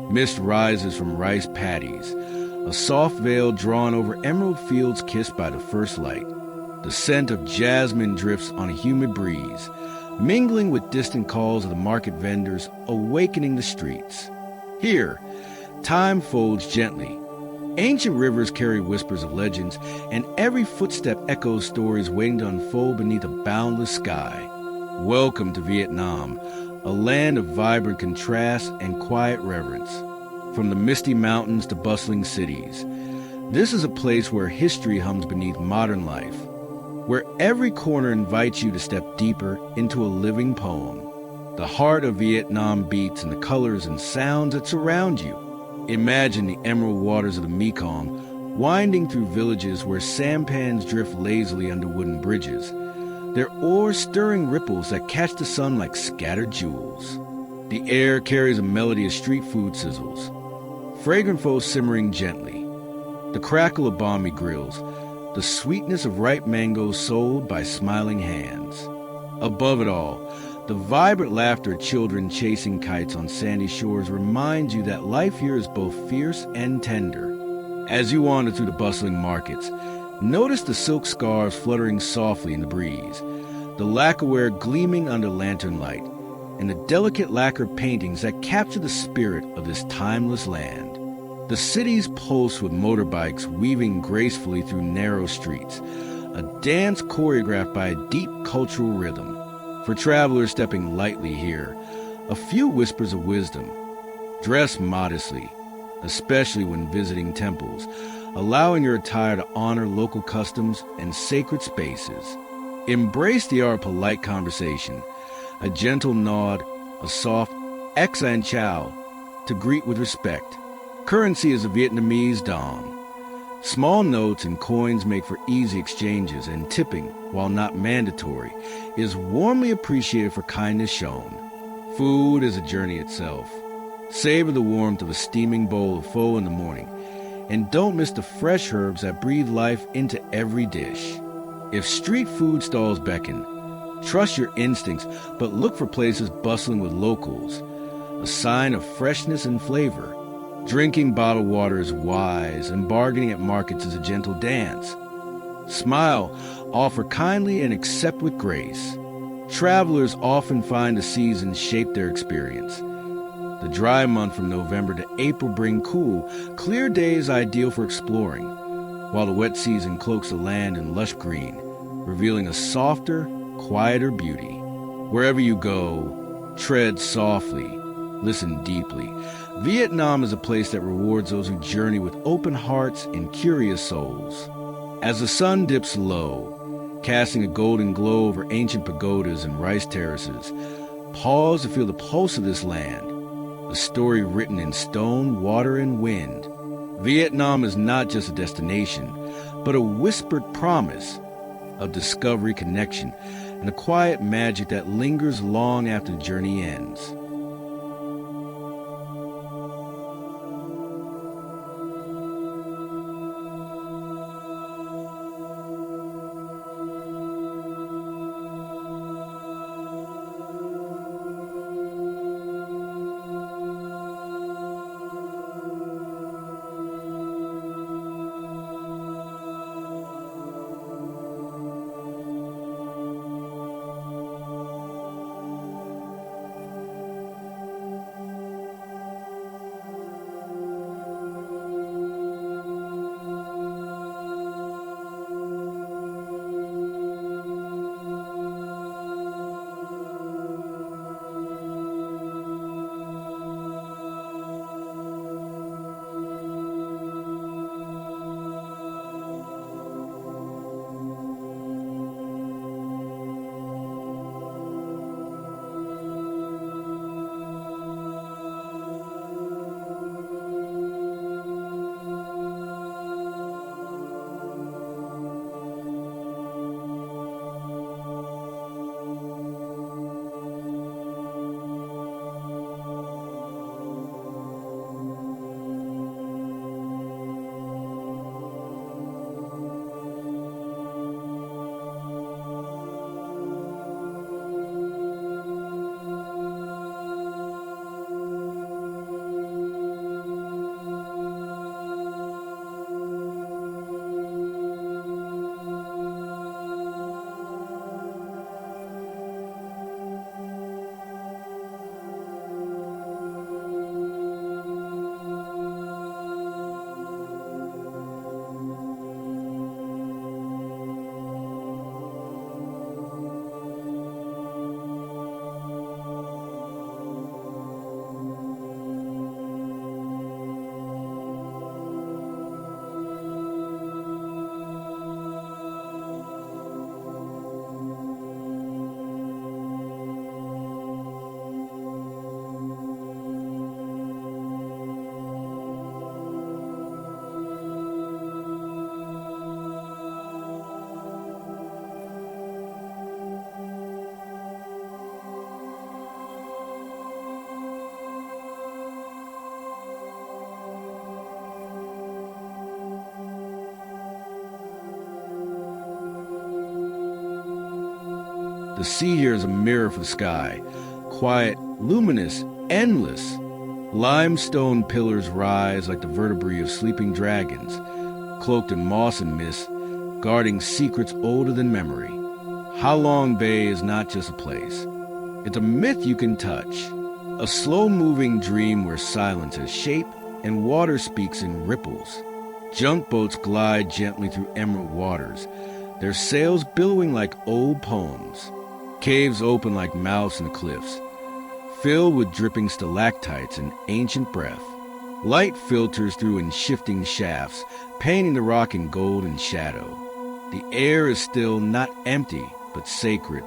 Mist rises from rice paddies, a soft veil drawn over emerald fields kissed by the first light. The scent of jasmine drifts on a humid breeze, mingling with distant calls of the market vendors, awakening the streets. Here, time folds gently. Ancient rivers carry whispers of legends, and every footstep echoes stories waiting to unfold beneath a boundless sky. Welcome to Vietnam, a land of vibrant contrast and quiet reverence. From the misty mountains to bustling cities, this is a place where history hums beneath modern life, where every corner invites you to step deeper into a living poem. The heart of Vietnam beats in the colors and sounds that surround you. Imagine the emerald waters of the Mekong winding through villages where sampans drift lazily under wooden bridges, their oars stirring ripples that catch the sun like scattered jewels. The air carries a melody of street food sizzles, fragrant pho simmering gently, the crackle of balmy grills, the sweetness of ripe mangoes sold by smiling hands. Above it all, the vibrant laughter of children chasing kites on sandy shores reminds you that life here is both fierce and tender. As you wander through the bustling markets, notice the silk scarves fluttering softly in the breeze, the lacquerware gleaming under lantern light, and the delicate lacquered paintings that capture the spirit of this timeless land. The cities pulse with motorbikes weaving gracefully through narrow streets, a dance choreographed by a deep cultural rhythm. For travelers stepping lightly here, a few whispers of wisdom. Dress modestly, especially when visiting temples, allowing your attire to honor local customs and sacred spaces. Embrace the art of polite conversation, a gentle nod, a soft "X and Chow" to greet with respect. Currency is a Vietnamese dong. Small notes and coins make for easy exchanges, and tipping, while not mandatory, is warmly appreciated for kindness shown. Food is a journey itself. Savor the warmth of a steaming bowl of pho in the morning, and don't miss the fresh herbs that breathe life into every dish. If street food stalls beckon, trust your instincts, but look for places bustling with locals, a sign of freshness and flavor. Drinking bottled water is wise, and bargaining at markets is a gentle dance. Smile, offer kindly, and accept with grace. Travelers often find the seasons shape their experience. The dry month from November to April bring cool, clear days ideal for exploring, while the wet season cloaks the land in lush green, revealing a softer, quieter beauty. Wherever you go, tread softly, listen deeply. Vietnam is a place that rewards those who journey with open hearts and curious souls. As the sun dips low, casting a golden glow over ancient pagodas and rice terraces, pause to feel the pulse of this land, a story written in stone, water, and wind. Vietnam is not just a destination, but a whispered promise of discovery, connection, and a quiet magic that lingers long after the journey ends. The sea here is a mirror for the sky, quiet, luminous, endless. Limestone pillars rise like the vertebrae of sleeping dragons, cloaked in moss and mist, guarding secrets older than memory. Ha Long Bay is not just a place. It's a myth you can touch, a slow-moving dream where silence has shape and water speaks in ripples. Junk boats glide gently through emerald waters, their sails billowing like old poems. Caves open like mouths in the cliffs, filled with dripping stalactites and ancient breath. Light filters through in shifting shafts, painting the rock in gold and shadow. The air is still, not empty, but sacred.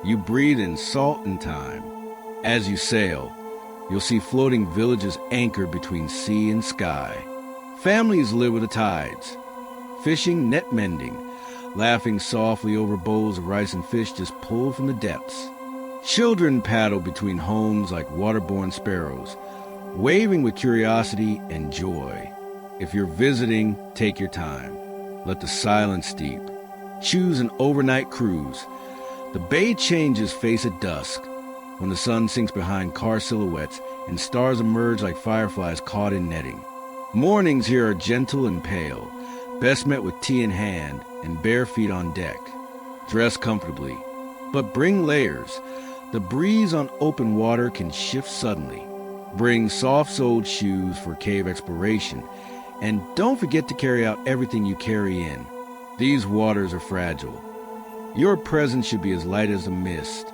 You breathe in salt and time. As you sail, you'll see floating villages anchored between sea and sky. Families live with the tides, fishing, net mending, laughing softly over bowls of rice and fish just pulled from the depths. Children paddle between homes like waterborne sparrows, waving with curiosity and joy. If you're visiting, take your time. Let the silence steep. Choose an overnight cruise. The bay changes face at dusk, when the sun sinks behind car silhouettes and stars emerge like fireflies caught in netting. Mornings here are gentle and pale, best met with tea in hand and bare feet on deck. Dress comfortably, but bring layers. The breeze on open water can shift suddenly. Bring soft-soled shoes for cave exploration, and don't forget to carry out everything you carry in. These waters are fragile. Your presence should be as light as a mist.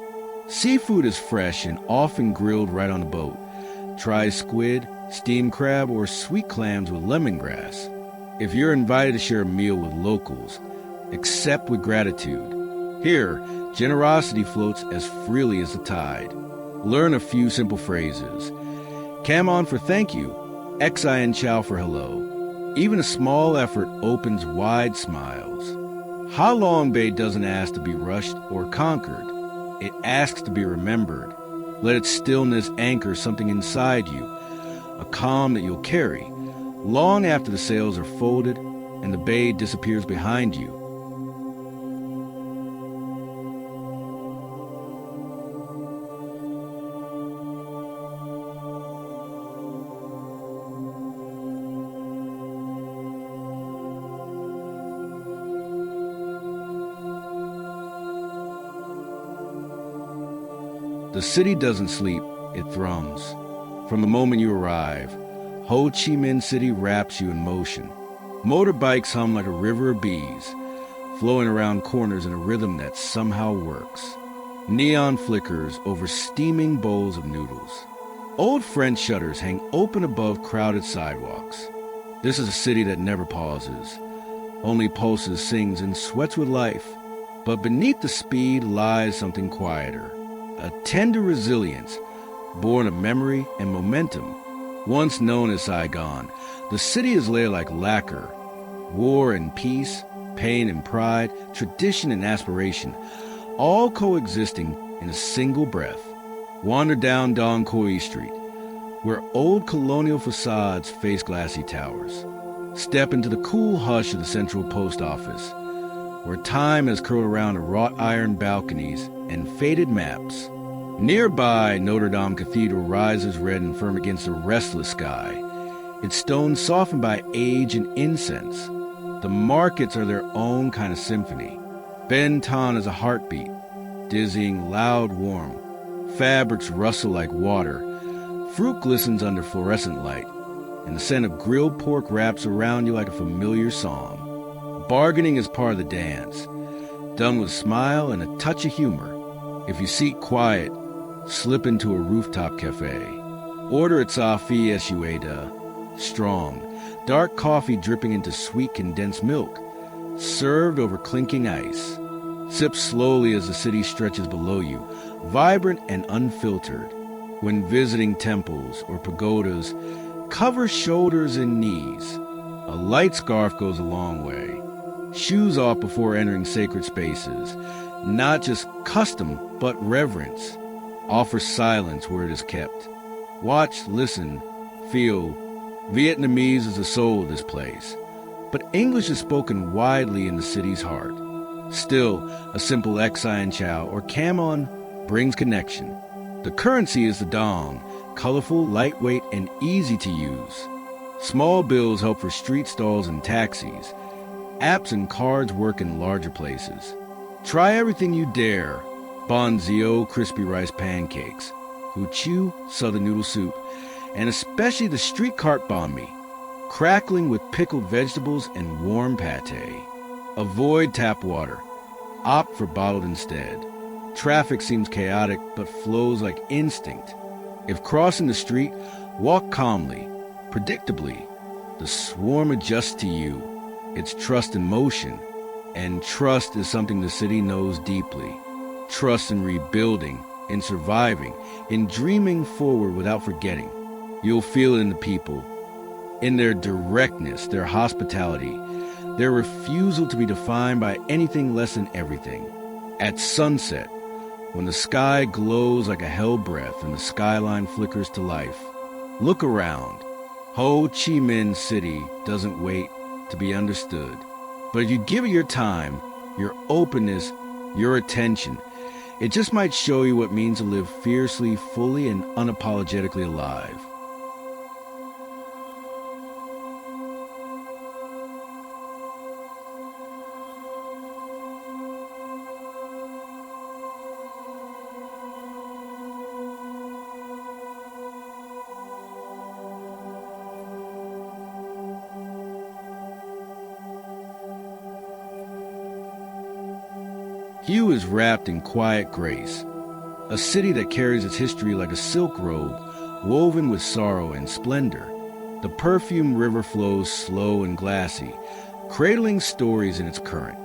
Seafood is fresh and often grilled right on the boat. Try squid, steamed crab, or sweet clams with lemongrass. If you're invited to share a meal with locals, accept with gratitude. Here, generosity floats as freely as the tide. Learn a few simple phrases. Cam on for thank you, Xi and Chow for hello. Even a small effort opens wide smiles. Ha Long Bay doesn't ask to be rushed or conquered. It asks to be remembered. Let its stillness anchor something inside you, a calm that you'll carry, long after the sails are folded and the bay disappears behind you. The city doesn't sleep, it thrums. From the moment you arrive, Ho Chi Minh City wraps you in motion. Motorbikes hum like a river of bees, flowing around corners in a rhythm that somehow works. Neon flickers over steaming bowls of noodles. Old French shutters hang open above crowded sidewalks. This is a city that never pauses, only pulses, sings, and sweats with life. But beneath the speed lies something quieter. A tender resilience, born of memory and momentum. Once known as Saigon, the city is layered like lacquer. War and peace, pain and pride, tradition and aspiration, all coexisting in a single breath. Wander down Don Quixote Street, where old colonial facades face glassy towers. Step into the cool hush of the Central Post Office, where time has curled around the wrought iron balconies and faded maps. Nearby, Notre Dame Cathedral rises red and firm against a restless sky, its stones softened by age and incense. The markets are their own kind of symphony. Ben Ton is a heartbeat, dizzying, loud, warm. Fabrics rustle like water. Fruit glistens under fluorescent light, and the scent of grilled pork wraps around you like a familiar song. Bargaining is part of the dance, done with a smile and a touch of humor. If you seek quiet, slip into a rooftop cafe. Order a Tsafi Eshueda, strong, dark coffee dripping into sweet condensed milk, served over clinking ice. Sip slowly as the city stretches below you, vibrant and unfiltered. When visiting temples or pagodas, cover shoulders and knees. A light scarf goes a long way. Shoes off before entering sacred spaces. Not just custom, but reverence. Offer silence where it is kept. Watch, listen, feel. Vietnamese is the soul of this place, but English is spoken widely in the city's heart. Still, a simple Xai Chow or Camon brings connection. The currency is the dong, colorful, lightweight, and easy to use. Small bills help for street stalls and taxis. Apps and cards work in larger places. Try everything you dare. Bonzio crispy rice pancakes, Huchu southern noodle soup, and especially the street cart banh mi, crackling with pickled vegetables and warm pate. Avoid tap water. Opt for bottled instead. Traffic seems chaotic but flows like instinct. If crossing the street, walk calmly. Predictably, the swarm adjusts to you. It's trust in motion, and trust is something the city knows deeply. Trust in rebuilding, in surviving, in dreaming forward without forgetting. You'll feel it in the people, in their directness, their hospitality, their refusal to be defined by anything less than everything. At sunset, when the sky glows like a hell breath and the skyline flickers to life, look around. Ho Chi Minh City doesn't wait to be understood. But if you give it your time, your openness, your attention, it just might show you what it means to live fiercely, fully, and unapologetically alive. Hue is wrapped in quiet grace, a city that carries its history like a silk robe, woven with sorrow and splendor. The perfumed river flows slow and glassy, cradling stories in its current.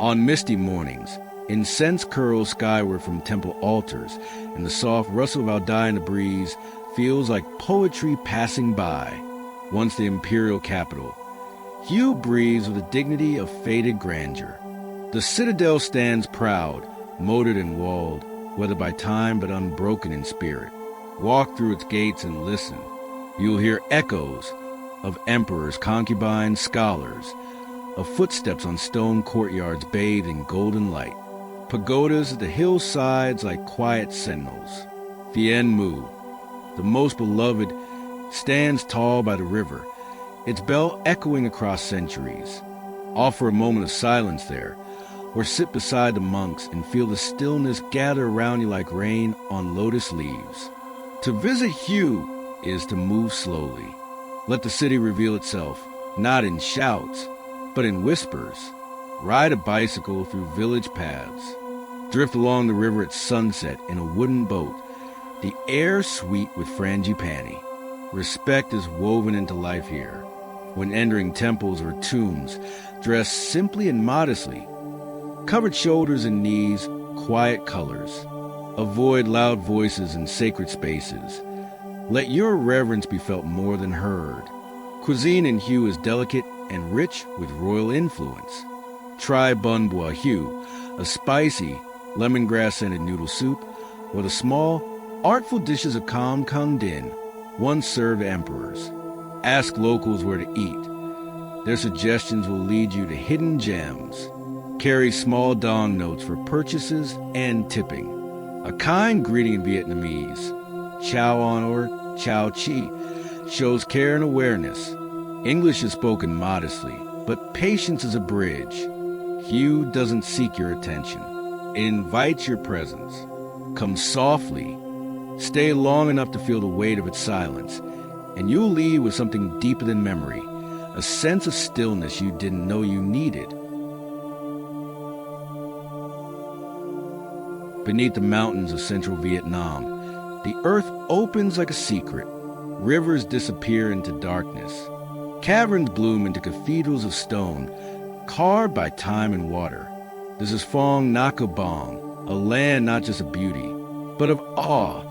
On misty mornings, incense curls skyward from temple altars, and the soft rustle of Aldai in the breeze feels like poetry passing by. Once the imperial capital, Hue breathes with the dignity of fated grandeur. The citadel stands proud, moated and walled, whether by time but unbroken in spirit. Walk through its gates and listen. You'll hear echoes of emperors, concubines, scholars, of footsteps on stone courtyards bathed in golden light. Pagodas at the hillsides like quiet sentinels. Tien Mu, the most beloved, stands tall by the river, its bell echoing across centuries. Offer a moment of silence there, or sit beside the monks and feel the stillness gather around you like rain on lotus leaves. To visit Hue is to move slowly. Let the city reveal itself, not in shouts, but in whispers. Ride a bicycle through village paths. Drift along the river at sunset in a wooden boat, the air sweet with frangipani. Respect is woven into life here. When entering temples or tombs, dress simply and modestly. Covered shoulders and knees, quiet colors. Avoid loud voices in sacred spaces. Let your reverence be felt more than heard. Cuisine in Hue is delicate and rich with royal influence. Try Bun Bua Hue, a spicy, lemongrass-scented noodle soup, or the small, artful dishes of Kam Kung Din, once served emperors. Ask locals where to eat. Their suggestions will lead you to hidden gems. Carry small dong notes for purchases and tipping. A kind greeting in Vietnamese, Chao On or Chao Chi, shows care and awareness. English is spoken modestly, but patience is a bridge. Hue doesn't seek your attention. It invites your presence. Come softly. Stay long enough to feel the weight of its silence, and you'll leave with something deeper than memory, a sense of stillness you didn't know you needed. Beneath the mountains of central Vietnam, the earth opens like a secret. Rivers disappear into darkness. Caverns bloom into cathedrals of stone, carved by time and water. This is Phong Nha Bang, a land not just of beauty, but of awe.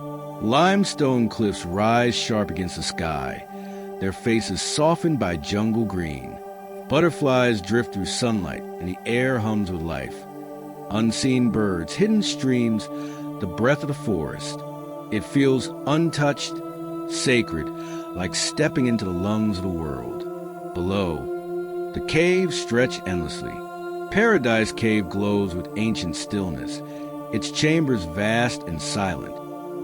Limestone cliffs rise sharp against the sky, their faces softened by jungle green. Butterflies drift through sunlight, and the air hums with life. Unseen birds, hidden streams, the breath of the forest. It feels untouched, sacred, like stepping into the lungs of the world. Below, the caves stretch endlessly. Paradise Cave glows with ancient stillness, its chambers vast and silent.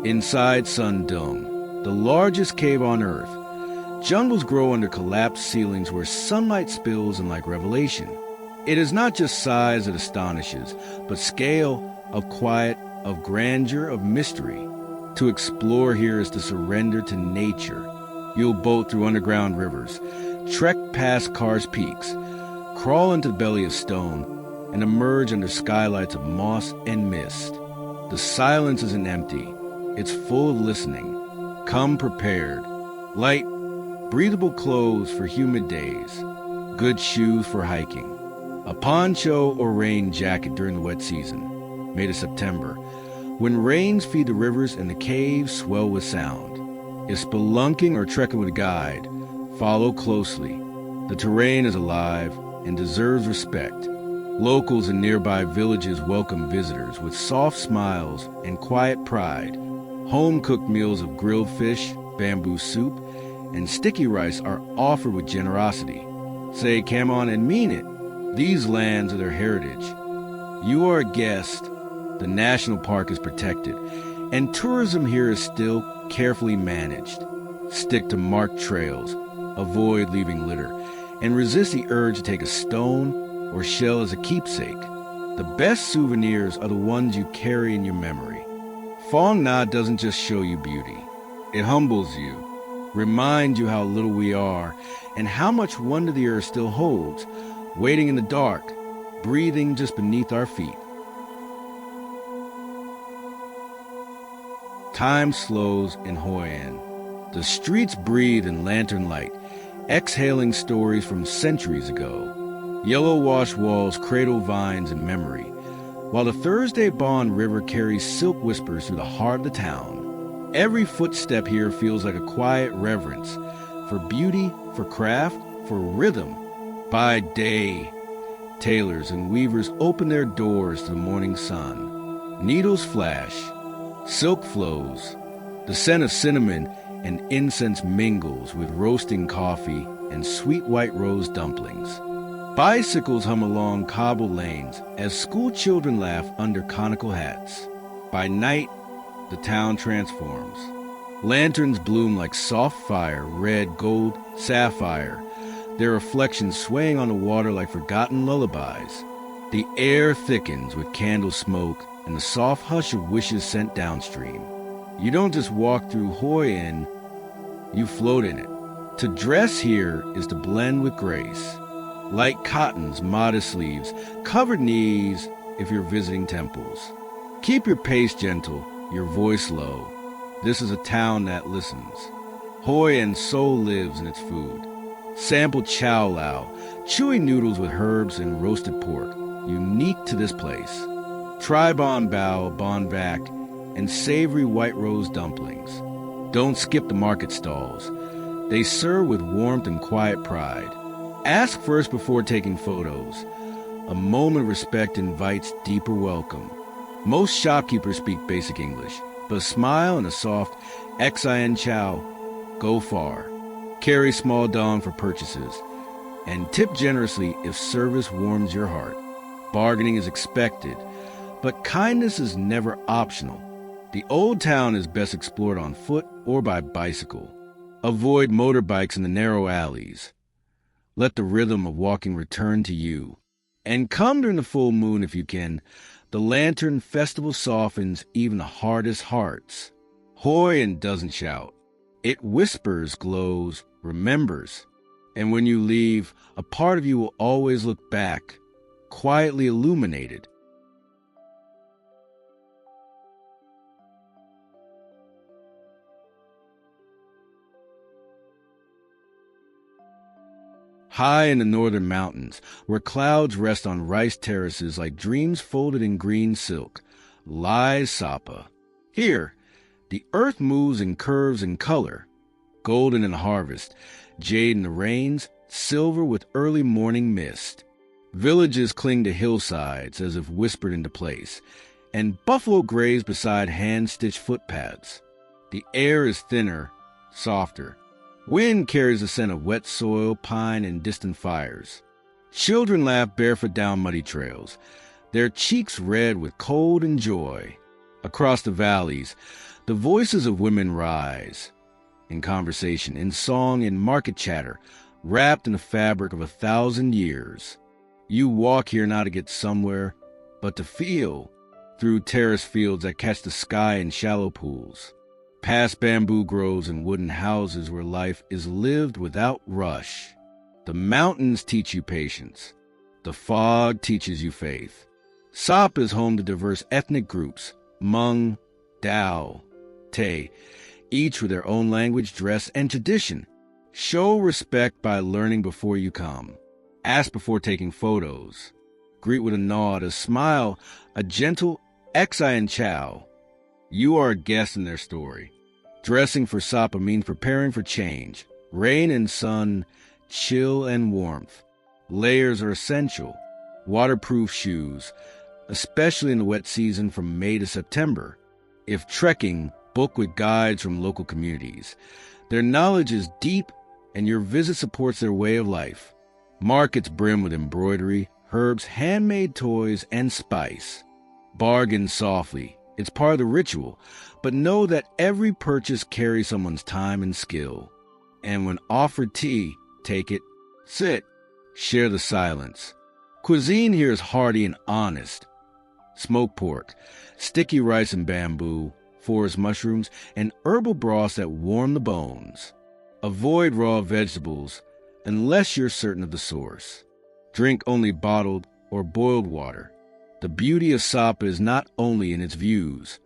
Inside Sun Dung, the largest cave on Earth, jungles grow under collapsed ceilings where sunlight spills in like revelation. It is not just size that astonishes, but scale of quiet, of grandeur, of mystery. To explore here is to surrender to nature. You'll boat through underground rivers, trek past Karst peaks, crawl into the belly of stone, and emerge under skylights of moss and mist. The silence isn't empty. It's full of listening. Come prepared. Light, breathable clothes for humid days. Good shoes for hiking. A poncho or rain jacket during the wet season, May to September, when rains feed the rivers and the caves swell with sound. If spelunking or trekking with a guide, follow closely. The terrain is alive and deserves respect. Locals in nearby villages welcome visitors with soft smiles and quiet pride. Home-cooked meals of grilled fish, bamboo soup, and sticky rice are offered with generosity. Say come on and mean it. These lands are their heritage. You are a guest. The national park is protected, and tourism here is still carefully managed. Stick to marked trails, avoid leaving litter, and resist the urge to take a stone or shell as a keepsake. The best souvenirs are the ones you carry in your memory. Phong Nha doesn't just show you beauty. It humbles you, reminds you how little we are, and how much wonder the earth still holds, waiting in the dark, breathing just beneath our feet. Time slows in Hoi An. The streets breathe in lantern light, exhaling stories from centuries ago. Yellow-washed walls cradle vines in memory, while the Thursday Bond River carries silk whispers through the heart of the town. Every footstep here feels like a quiet reverence for beauty, for craft, for rhythm. By day, tailors and weavers open their doors to the morning sun. Needles flash, silk flows, the scent of cinnamon and incense mingles with roasting coffee and sweet white rose dumplings. Bicycles hum along cobble lanes as school children laugh under conical hats. By night, the town transforms. Lanterns bloom like soft fire, red, gold, sapphire, their reflections swaying on the water like forgotten lullabies. The air thickens with candle smoke and the soft hush of wishes sent downstream. You don't just walk through Hoi An, you float in it. To dress here is to blend with grace. Light cottons, modest sleeves, covered knees if you're visiting temples. Keep your pace gentle, your voice low. This is a town that listens. Hoi An's soul lives in its food. Sample chow lao, chewy noodles with herbs and roasted pork, unique to this place. Try bon bao, bon vac, and savory white rose dumplings. Don't skip the market stalls. They serve with warmth and quiet pride. Ask first before taking photos. A moment of respect invites deeper welcome. Most shopkeepers speak basic English, but a smile and a soft "xin chow" go far. Carry small dong for purchases, and tip generously if service warms your heart. Bargaining is expected, but kindness is never optional. The old town is best explored on foot or by bicycle. Avoid motorbikes in the narrow alleys. Let the rhythm of walking return to you. And come during the full moon if you can. The lantern festival softens even the hardest hearts. Hoi An doesn't shout. It whispers, glows, remembers. And when you leave, a part of you will always look back, quietly illuminated. High in the northern mountains, where clouds rest on rice terraces like dreams folded in green silk, lies Sapa. Here, the earth moves in curves and color, golden in the harvest, jade in the rains, silver with early morning mist. Villages cling to hillsides as if whispered into place, and buffalo graze beside hand-stitched footpaths. The air is thinner, softer. Wind carries the scent of wet soil, pine, and distant fires. Children laugh barefoot down muddy trails, their cheeks red with cold and joy. Across the valleys, the voices of women rise, in conversation, in song, in market chatter, wrapped in the fabric of 1,000 years. You walk here not to get somewhere, but to feel, through terrace fields that catch the sky in shallow pools, past bamboo groves and wooden houses where life is lived without rush. The mountains teach you patience. The fog teaches you faith. Sapa is home to diverse ethnic groups, Hmong, Dao, Tay, each with their own language, dress, and tradition. Show respect by learning before you come. Ask before taking photos. Greet with a nod, a smile, a gentle Xi and Chow. You are a guest in their story. Dressing for Sapa means preparing for change. Rain and sun, chill and warmth. Layers are essential. Waterproof shoes, especially in the wet season from May to September. If trekking, book with guides from local communities. Their knowledge is deep, and your visit supports their way of life. Markets brim with embroidery, herbs, handmade toys, and spice. Bargain softly. It's part of the ritual, but know that every purchase carries someone's time and skill. And when offered tea, take it, sit, share the silence. Cuisine here is hearty and honest. Smoked pork, sticky rice and bamboo, forest mushrooms, and herbal broths that warm the bones. Avoid raw vegetables unless you're certain of the source. Drink only bottled or boiled water. The beauty of Sapa is not only in its views,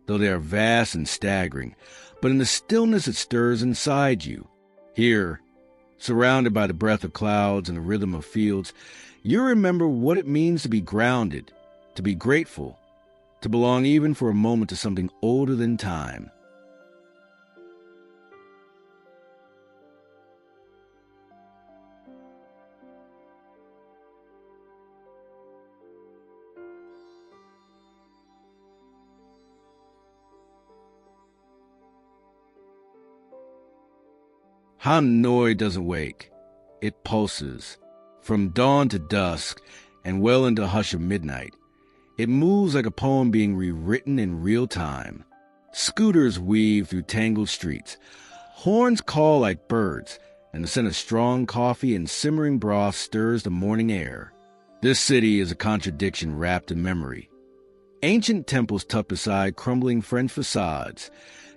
though they are vast and staggering, but in the stillness it stirs inside you. Here, surrounded by the breath of clouds and the rhythm of fields, you remember what it means to be grounded, to be grateful, to belong even for a moment to something older than time. Hanoi doesn't wake. It pulses. From dawn to dusk and well into the hush of midnight. It moves like a poem being rewritten in real time. Scooters weave through tangled streets. Horns call like birds, and the scent of strong coffee and simmering broth stirs the morning air. This city is a contradiction wrapped in memory. Ancient temples tucked beside crumbling French facades,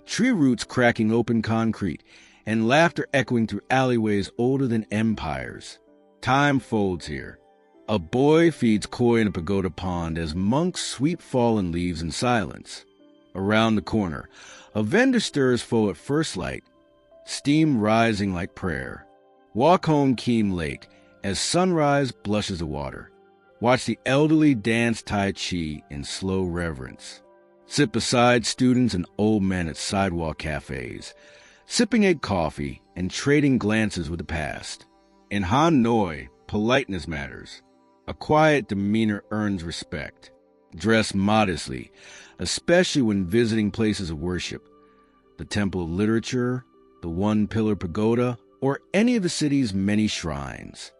tree roots cracking open concrete, and laughter echoing through alleyways older than empires. Time folds here. A boy feeds koi in a pagoda pond as monks sweep fallen leaves in silence. Around the corner, a vendor stirs pho at first light, steam rising like prayer. Walk home Keem Lake as sunrise blushes the water. Watch the elderly dance Tai Chi in slow reverence. Sit beside students and old men at sidewalk cafes, sipping a coffee and trading glances with the past. In Hanoi, politeness matters. A quiet demeanor earns respect. Dress modestly, especially when visiting places of worship. The Temple of Literature, the One-Pillar Pagoda, or any of the city's many shrines.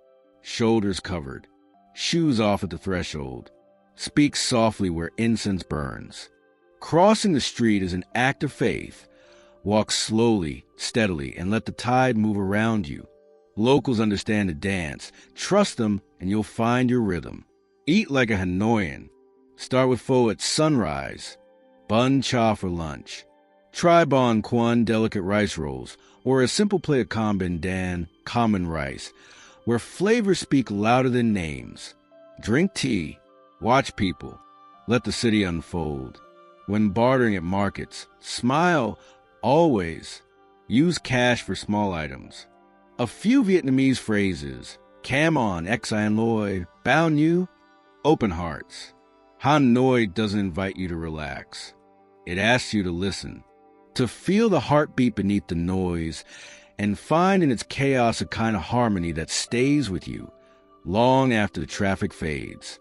Shoulders covered, shoes off at the threshold. Speak softly where incense burns. Crossing the street is an act of faith. Walk slowly, steadily, and let the tide move around you. Locals understand the dance. Trust them, and you'll find your rhythm. Eat like a Hanoian. Start with pho at sunrise. Bun cha for lunch. Try bon quan delicate rice rolls, or a simple plate of con dan, common rice, where flavors speak louder than names. Drink tea. Watch people. Let the city unfold. When bartering at markets, smile always. Use cash for small items. A few Vietnamese phrases. Cam on, Xi Loi, Bao Nu, open hearts. Hanoi doesn't invite you to relax. It asks you to listen, to feel the heartbeat beneath the noise, and find in its chaos a kind of harmony that stays with you long after the traffic fades.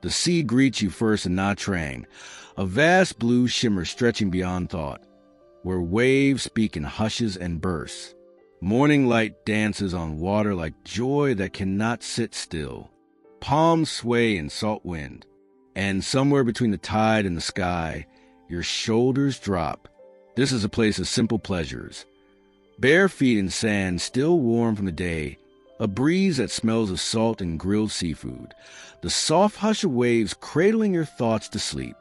The sea greets you first in Nha Trang, a vast blue shimmer stretching beyond thought. where waves speak in hushes and bursts. Morning light dances on water like joy that cannot sit still. Palms sway in salt wind, and somewhere between the tide and the sky, your shoulders drop. This is a place of simple pleasures. Bare feet in sand still warm from the day, a breeze that smells of salt and grilled seafood, the soft hush of waves cradling your thoughts to sleep.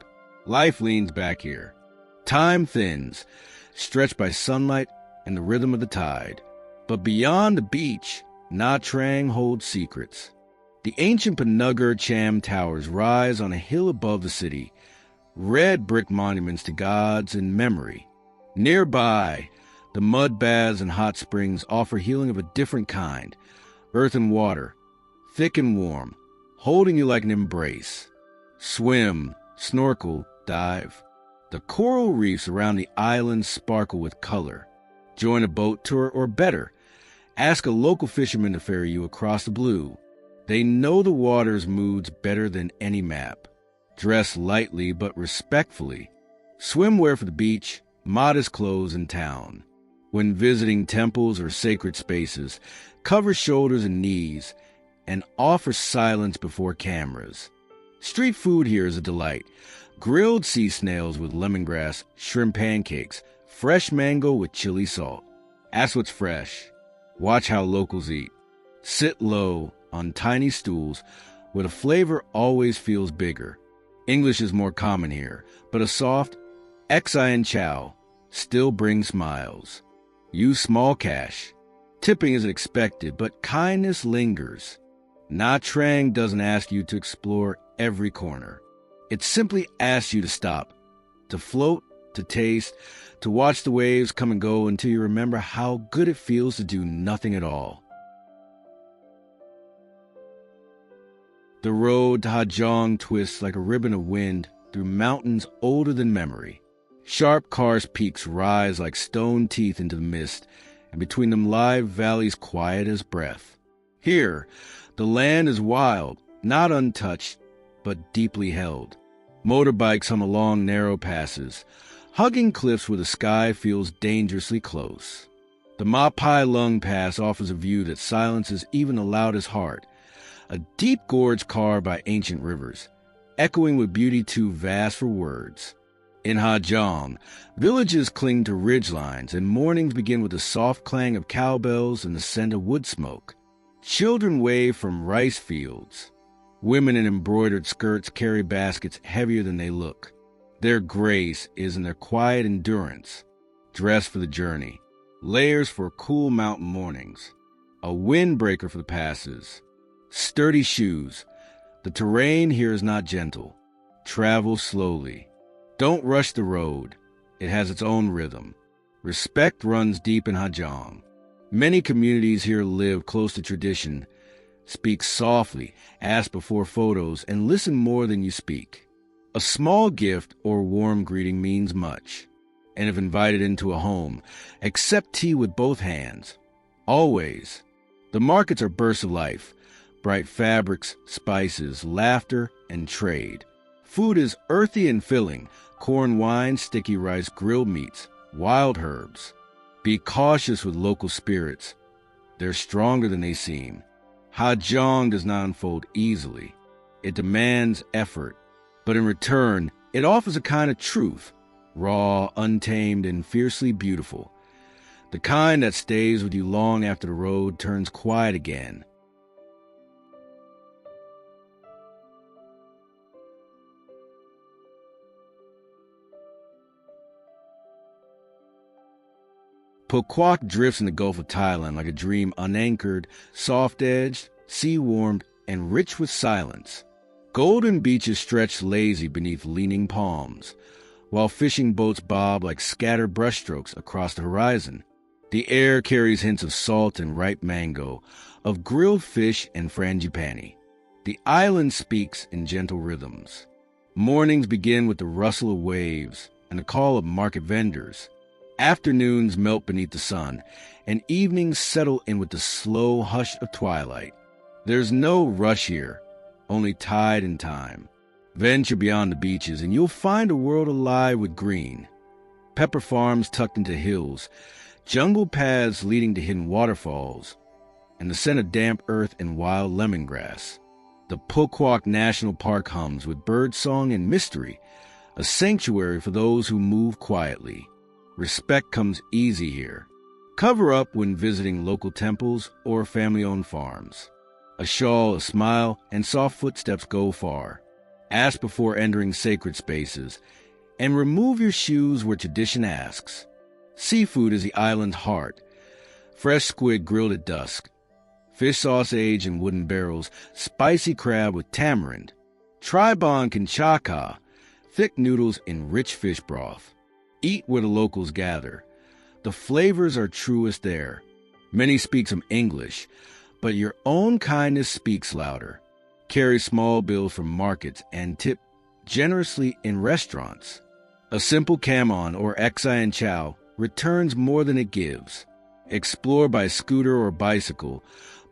Life leans back here. Time thins, stretched by sunlight and the rhythm of the tide. But beyond the beach, Nha Trang holds secrets. The ancient Panugar Cham towers rise on a hill above the city, red brick monuments to gods in memory. Nearby, the mud baths and hot springs offer healing of a different kind. Earth and water, thick and warm, holding you like an embrace. Swim, snorkel, dive. The coral reefs around the island sparkle with color. Join a boat tour or better, ask a local fisherman to ferry you across the blue. They know the water's moods better than any map. Dress lightly but respectfully. Swimwear for the beach, modest clothes in town. When visiting temples or sacred spaces, cover shoulders and knees and offer silence before cameras. Street food here is a delight. Grilled sea snails with lemongrass, shrimp pancakes, fresh mango with chili salt. Ask what's fresh. Watch how locals eat. Sit low on tiny stools where the flavor always feels bigger. English is more common here, but a soft Xin Chow still brings smiles. Use small cash. Tipping isn't expected, but kindness lingers. Nha Trang doesn't ask you to explore every corner. It simply asks you to stop, to float, to taste, to watch the waves come and go until you remember how good it feels to do nothing at all. The road to Ha Giang twists like a ribbon of wind through mountains older than memory. Sharp karst peaks rise like stone teeth into the mist, and between them lie valleys quiet as breath. Here, the land is wild, not untouched, but deeply held. Motorbikes hum along narrow passes, hugging cliffs where the sky feels dangerously close. The Ma Pai Lung Pass offers a view that silences even the loudest heart, a deep gorge carved by ancient rivers, echoing with beauty too vast for words. In Ha Giang, villages cling to ridgelines, and mornings begin with the soft clang of cowbells and the scent of wood smoke. Children wave from rice fields. Women in embroidered skirts carry baskets heavier than they look. Their grace is in their quiet endurance. Dress for the journey. Layers for cool mountain mornings. A windbreaker for the passes. Sturdy shoes. The terrain here is not gentle. Travel slowly. Don't rush the road. It has its own rhythm. Respect runs deep in Ha Giang. Many communities here live close to tradition. Speak softly, ask before photos, and listen more than you speak. A small gift or warm greeting means much. And if invited into a home, accept tea with both hands. Always. The markets are bursts of life. Bright fabrics, spices, laughter, and trade. Food is earthy and filling. Corn wine, sticky rice, grilled meats, wild herbs. Be cautious with local spirits. They're stronger than they seem. Ha Giang does not unfold easily. It demands effort. But in return, it offers a kind of truth, raw, untamed, and fiercely beautiful. The kind that stays with you long after the road turns quiet again. Quoc drifts in the Gulf of Thailand like a dream unanchored, soft-edged, sea-warmed, and rich with silence. Golden beaches stretch lazy beneath leaning palms, while fishing boats bob like scattered brushstrokes across the horizon. The air carries hints of salt and ripe mango, of grilled fish and frangipani. The island speaks in gentle rhythms. Mornings begin with the rustle of waves and the call of market vendors. Afternoons melt beneath the sun, and evenings settle in with the slow hush of twilight. There's no rush here, only tide and time. Venture beyond the beaches, and you'll find a world alive with green. pepper farms tucked into hills, jungle paths leading to hidden waterfalls, and the scent of damp earth and wild lemongrass. The Poquak National Park hums with birdsong and mystery, a sanctuary for those who move quietly. Respect comes easy here. Cover up when visiting local temples or family-owned farms. A shawl, a smile, and soft footsteps go far. Ask before entering sacred spaces, and remove your shoes where tradition asks. Seafood is the island's heart. Fresh squid grilled at dusk. Fish sauce aged in wooden barrels, spicy crab with tamarind. Tribon kanchaka, thick noodles in rich fish broth. Eat where the locals gather. The flavors are truest there. Many speak some English, but your own kindness speaks louder. Carry small bills from markets and tip generously in restaurants. A simple kamon or Xai chow returns more than it gives. Explore by scooter or bicycle,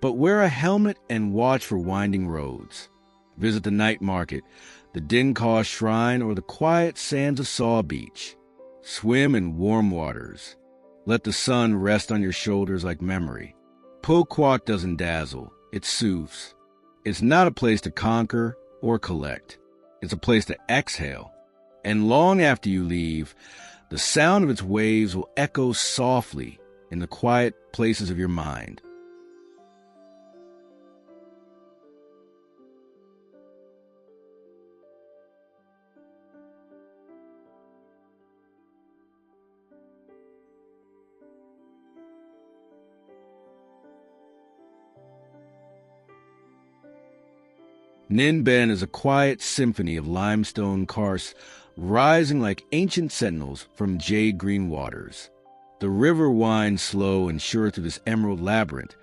but wear a helmet and watch for winding roads. Visit the night market, the Dinkaw Shrine, or the quiet sands of Saw Beach. Swim in warm waters. Let the sun rest on your shoulders like memory. Poquak doesn't dazzle, it soothes. It's not a place to conquer or collect. It's a place to exhale. And long after you leave, the sound of its waves will echo softly in the quiet places of your mind. Ninh Ben is a quiet symphony of limestone karsts rising like ancient sentinels from jade-green waters. The river winds slow and sure through this emerald labyrinth,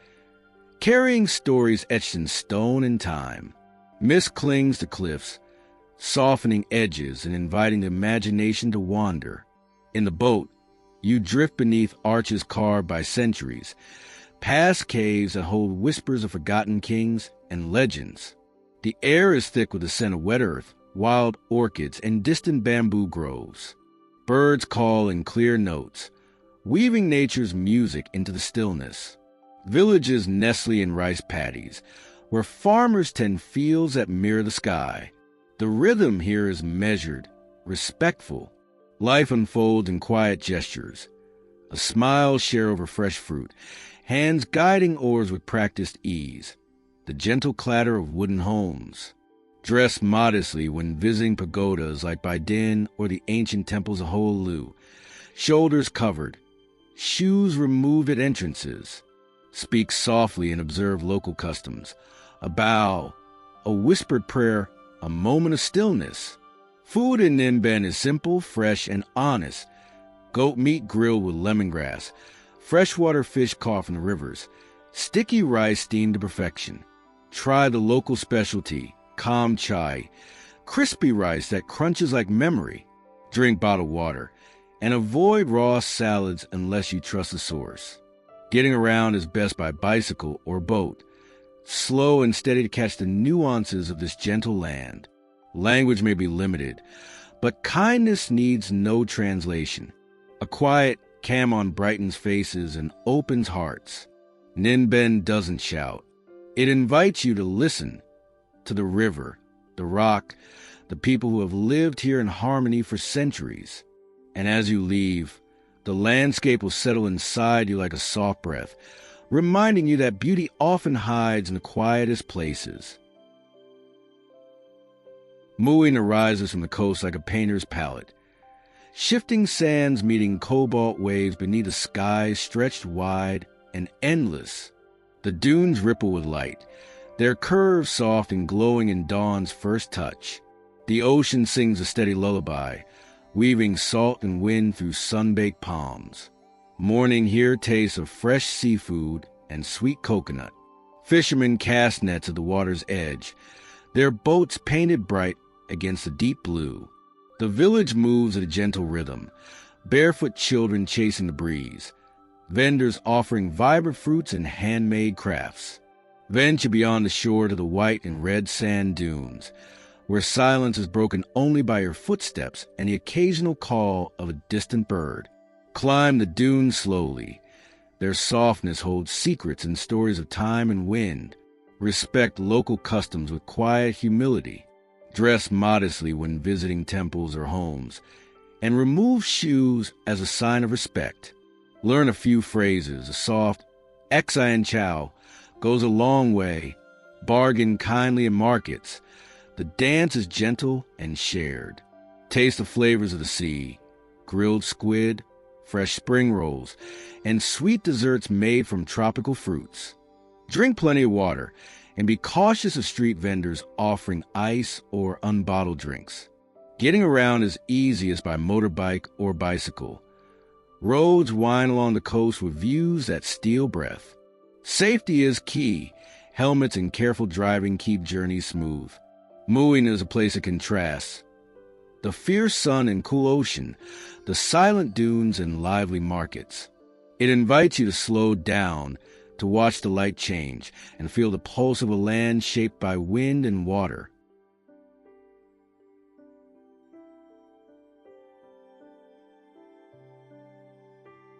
carrying stories etched in stone and time. Mist clings to cliffs, softening edges and inviting the imagination to wander. In the boat, you drift beneath arches carved by centuries, past caves that hold whispers of forgotten kings and legends. The air is thick with the scent of wet earth, wild orchids, and distant bamboo groves. Birds call in clear notes, weaving nature's music into the stillness. Villages nestle in rice paddies, where farmers tend fields that mirror the sky. The rhythm here is measured, respectful. Life unfolds in quiet gestures. A smile shared over fresh fruit, hands guiding oars with practiced ease. The gentle clatter of wooden homes. Dress modestly when visiting pagodas like Biden or the ancient temples of Ho'olu. Shoulders covered. Shoes removed at entrances. Speak softly and observe local customs. A bow, a whispered prayer, a moment of stillness. Food in Ninh Ben is simple, fresh, and honest. Goat meat grilled with lemongrass. Freshwater fish caught from the rivers. Sticky rice steamed to perfection. Try the local specialty, Kam Chai, crispy rice that crunches like memory. Drink bottled water, and avoid raw salads unless you trust the source. Getting around is best by bicycle or boat, slow and steady to catch the nuances of this gentle land. Language may be limited, but kindness needs no translation. A quiet kamon brightens faces and opens hearts. Ninh Ben doesn't shout. It invites you to listen to the river, the rock, the people who have lived here in harmony for centuries. And as you leave, the landscape will settle inside you like a soft breath, reminding you that beauty often hides in the quietest places. Mooing arises from the coast like a painter's palette. Shifting sands meeting cobalt waves beneath a sky stretched wide and endless. The dunes ripple with light, their curves soft and glowing in dawn's first touch. The ocean sings a steady lullaby, weaving salt and wind through sun-baked palms. Morning here tastes of fresh seafood and sweet coconut. Fishermen cast nets at the water's edge, their boats painted bright against the deep blue. The village moves at a gentle rhythm, barefoot children chasing the breeze. Vendors offering vibrant fruits and handmade crafts. Venture beyond the shore to the white and red sand dunes, where silence is broken only by your footsteps and the occasional call of a distant bird. Climb the dunes slowly. Their softness holds secrets and stories of time and wind. Respect local customs with quiet humility. Dress modestly when visiting temples or homes, and remove shoes as a sign of respect. Learn a few phrases. A soft "Xai and Chow" goes a long way. Bargain kindly in markets. The dance is gentle and shared. Taste the flavors of the sea. Grilled squid, fresh spring rolls, and sweet desserts made from tropical fruits. Drink plenty of water, and be cautious of street vendors offering ice or unbottled drinks. Getting around is easiest by motorbike or bicycle. Roads wind along the coast with views that steal breath. Safety is key. Helmets and careful driving keep journeys smooth. Muin is a place of contrasts. The fierce sun and cool ocean, the silent dunes and lively markets. It invites you to slow down, to watch the light change, and feel the pulse of a land shaped by wind and water.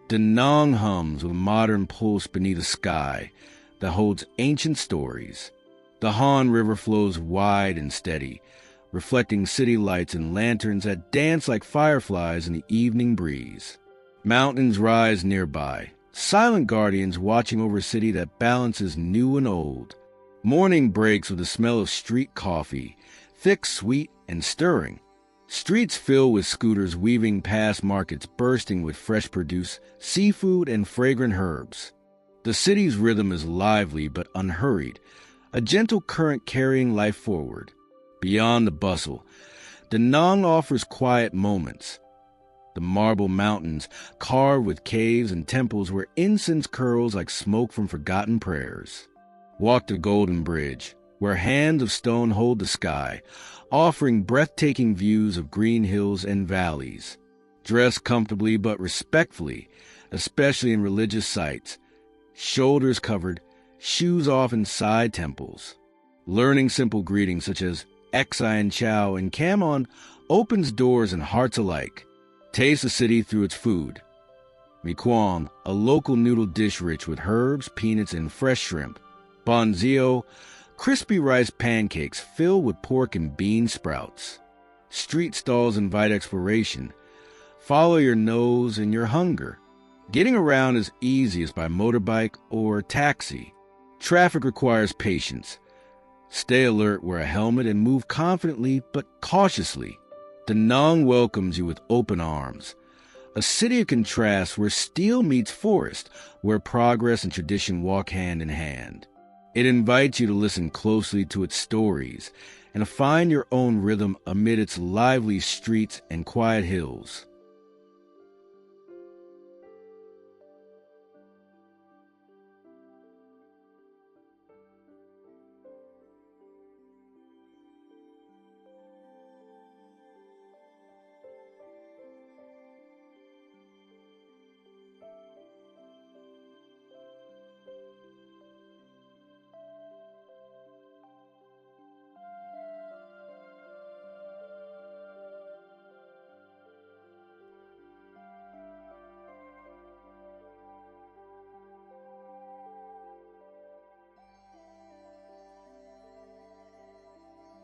Da Nang hums with a modern pulse beneath a sky that holds ancient stories. The Han River flows wide and steady, reflecting city lights and lanterns that dance like fireflies in the evening breeze. Mountains rise nearby, silent guardians watching over a city that balances new and old. Morning breaks with the smell of street coffee, thick, sweet, and stirring. Streets fill with scooters weaving past markets bursting with fresh produce, seafood, and fragrant herbs. The city's rhythm is lively but unhurried, a gentle current carrying life forward. Beyond the bustle, Da Nang offers quiet moments. The marble mountains, carved with caves and temples where incense curls like smoke from forgotten prayers. Walk the Golden Bridge, where hands of stone hold the sky, offering breathtaking views of green hills and valleys. Dress comfortably but respectfully, especially in religious sites. Shoulders covered, shoes off inside temples. Learning simple greetings such as Xai and Chow and Kamon opens doors and hearts alike. Taste the city through its food. Mikwang, a local noodle dish rich with herbs, peanuts, and fresh shrimp. Bonzio, crispy rice pancakes filled with pork and bean sprouts. Street stalls invite exploration. Follow your nose and your hunger. Getting around is easiest by motorbike or taxi. Traffic requires patience. Stay alert, wear a helmet, and move confidently but cautiously. Da Nang welcomes you with open arms. A city of contrasts where steel meets forest, where progress and tradition walk hand in hand. It invites you to listen closely to its stories and to find your own rhythm amid its lively streets and quiet hills.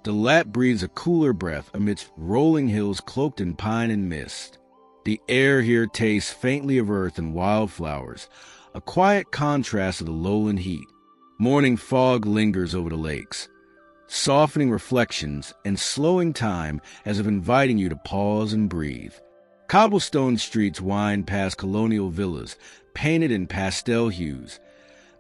The Lat breathes a cooler breath amidst rolling hills cloaked in pine and mist. The air here tastes faintly of earth and wildflowers, a quiet contrast to the lowland heat. Morning fog lingers over the lakes, softening reflections and slowing time as if inviting you to pause and breathe. Cobblestone streets wind past colonial villas, painted in pastel hues,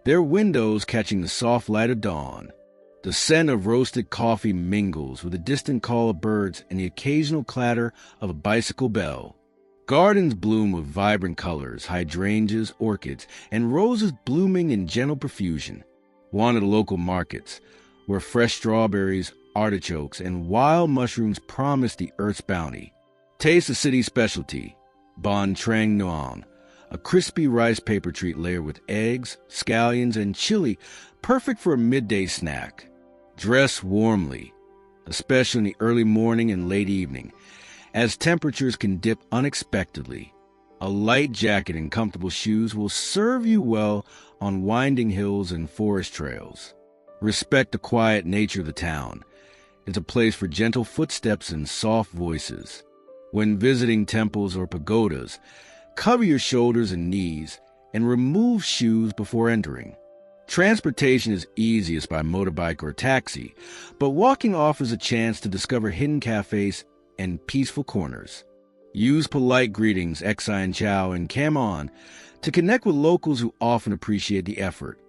their windows catching the soft light of dawn. The scent of roasted coffee mingles with the distant call of birds and the occasional clatter of a bicycle bell. Gardens bloom with vibrant colors, hydrangeas, orchids, and roses blooming in gentle profusion. One of the local markets, where fresh strawberries, artichokes, and wild mushrooms promise the earth's bounty. Taste the city's specialty, Bon Trang Nuang, a crispy rice paper treat layered with eggs, scallions, and chili, perfect for a midday snack. Dress warmly. especially in the early morning and late evening, as temperatures can dip unexpectedly. A light jacket and comfortable shoes will serve you well on winding hills and forest trails. Respect the quiet nature of the town. It's a place for gentle footsteps and soft voices. When visiting temples or pagodas, cover your shoulders and knees and remove shoes before entering. Transportation is easiest by motorbike or taxi, but walking offers a chance to discover hidden cafes and peaceful corners. Use polite greetings, Xai and Chow, and Come On to connect with locals who often appreciate the effort.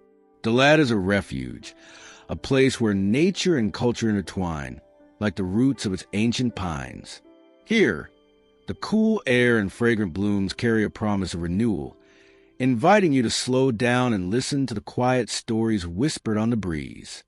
Dalat is a refuge, a place where nature and culture intertwine, like the roots of its ancient pines. Here, the cool air and fragrant blooms carry a promise of renewal, inviting you to slow down and listen to the quiet stories whispered on the breeze.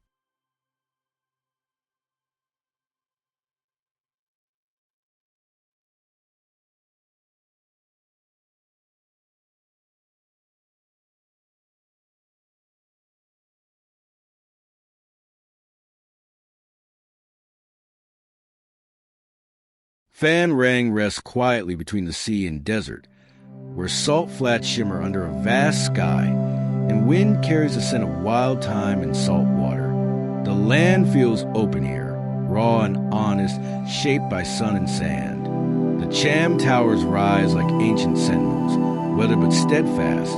Phan Rang rests quietly between the sea and desert, where salt flats shimmer under a vast sky, and wind carries the scent of wild thyme and salt water. The land feels open here, raw and honest, shaped by sun and sand. The Cham towers rise like ancient sentinels, weathered but steadfast,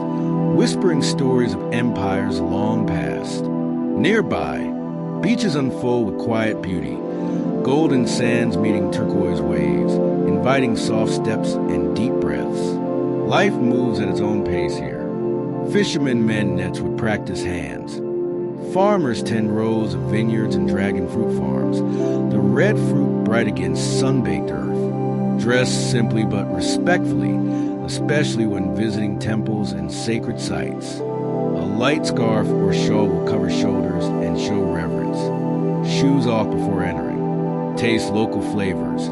whispering stories of empires long past. Nearby, beaches unfold with quiet beauty, golden sands meeting turquoise waves, inviting soft steps and deep breaths. Life moves at its own pace here. Fishermen mend nets with practiced hands. Farmers tend rows of vineyards and dragon fruit farms, the red fruit bright against sun-baked earth. Dress simply but respectfully, especially when visiting temples and sacred sites. A light scarf or shawl will cover shoulders and show reverence. Shoes off before entering. Taste local flavors.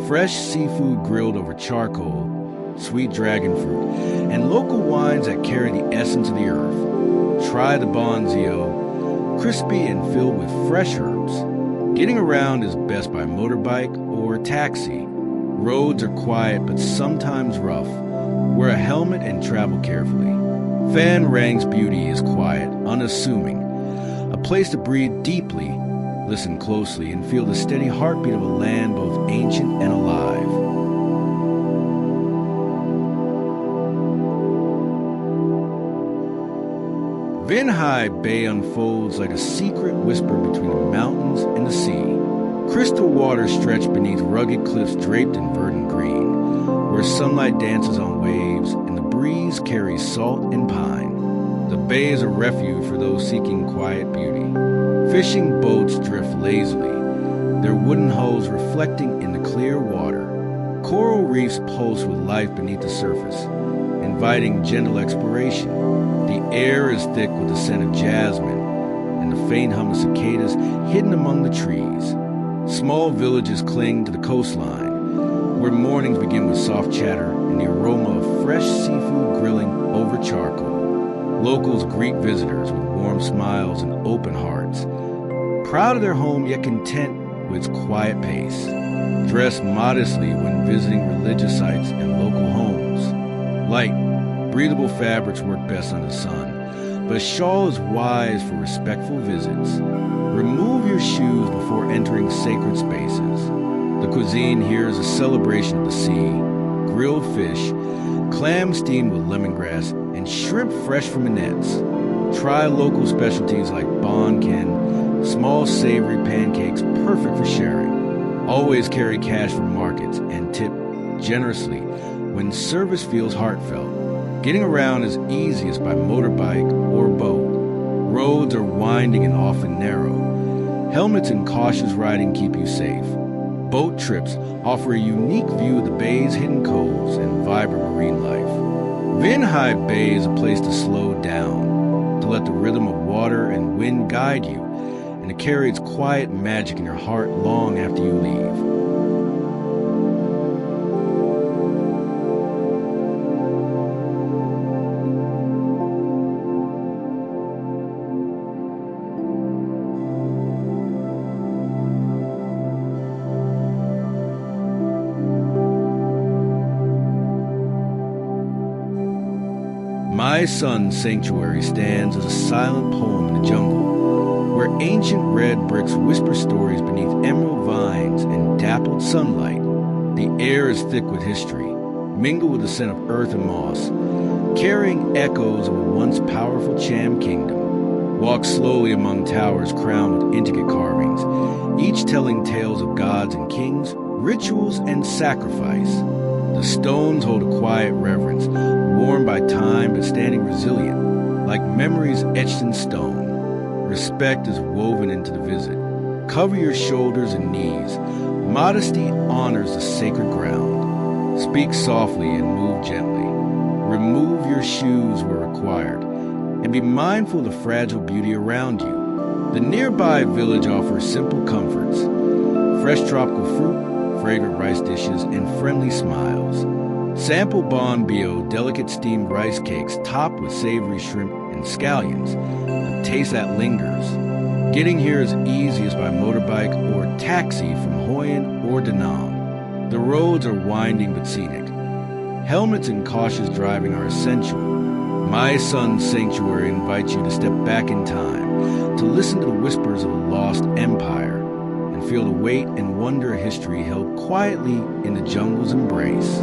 Fresh seafood grilled over charcoal, sweet dragon fruit, and local wines that carry the essence of the earth. Try the bonzio, crispy and filled with fresh herbs. Getting around is best by motorbike or taxi. Roads are quiet but sometimes rough. Wear a helmet and travel carefully. Phan Rang's beauty is quiet, unassuming. A place to breathe deeply, listen closely, and feel the steady heartbeat of a land both ancient and alive. Vĩnh Hai Bay unfolds like a secret whisper between the mountains and the sea. Crystal waters stretch beneath rugged cliffs draped in verdant green, where sunlight dances on waves and the breeze carries salt and pine. The bay is a refuge for those seeking quiet beauty. Fishing boats drift lazily, their wooden hulls reflecting in the clear water. Coral reefs pulse with life beneath the surface, inviting gentle exploration. The air is thick with the scent of jasmine and the faint hum of cicadas hidden among the trees. Small villages cling to the coastline, where mornings begin with soft chatter and the aroma of fresh seafood grilling over charcoal. Locals greet visitors with warm smiles and open hearts, proud of their home yet content with its quiet pace. Dress modestly when visiting religious sites and local homes. Light, breathable fabrics work best under the sun, but a shawl is wise for respectful visits. Remove your shoes before entering sacred spaces. The cuisine here is a celebration of the sea. Grilled fish, clam steamed with lemongrass, and shrimp fresh from the nets. Try local specialties like bon ken, small savory pancakes perfect for sharing. Always carry cash for markets and tip generously when service feels heartfelt. Getting around is easiest by motorbike or boat. Roads are winding and often narrow. Helmets and cautious riding keep you safe. Boat trips offer a unique view of the bay's hidden coves and vibrant marine life. Vĩnh Hai Bay is a place to slow down, to let the rhythm of water and wind guide you, and to carry its quiet magic in your heart long after you leave. My Son's sanctuary stands as a silent poem in the jungle, where ancient red bricks whisper stories beneath emerald vines and dappled sunlight. The air is thick with history, mingled with the scent of earth and moss, carrying echoes of a once powerful Cham kingdom. Walk slowly among towers crowned with intricate carvings, each telling tales of gods and kings, rituals and sacrifice. The stones hold a quiet reverence, worn by time but standing resilient, like memories etched in stone. Respect is woven into the visit. Cover your shoulders and knees. Modesty honors the sacred ground. Speak softly and move gently. Remove your shoes where required, and be mindful of the fragile beauty around you. The nearby village offers simple comforts: fresh tropical fruit, fragrant rice dishes, and friendly smiles. Sample bon bio, delicate steamed rice cakes topped with savory shrimp and scallions, a taste that lingers. Getting here is easy as by motorbike or taxi from Hoi An or Da Nang. The roads are winding but scenic. Helmets and cautious driving are essential. My Son's sanctuary invites you to step back in time, to listen to the whispers of a lost empire, and feel the weight and wonder of history held quietly in the jungle's embrace.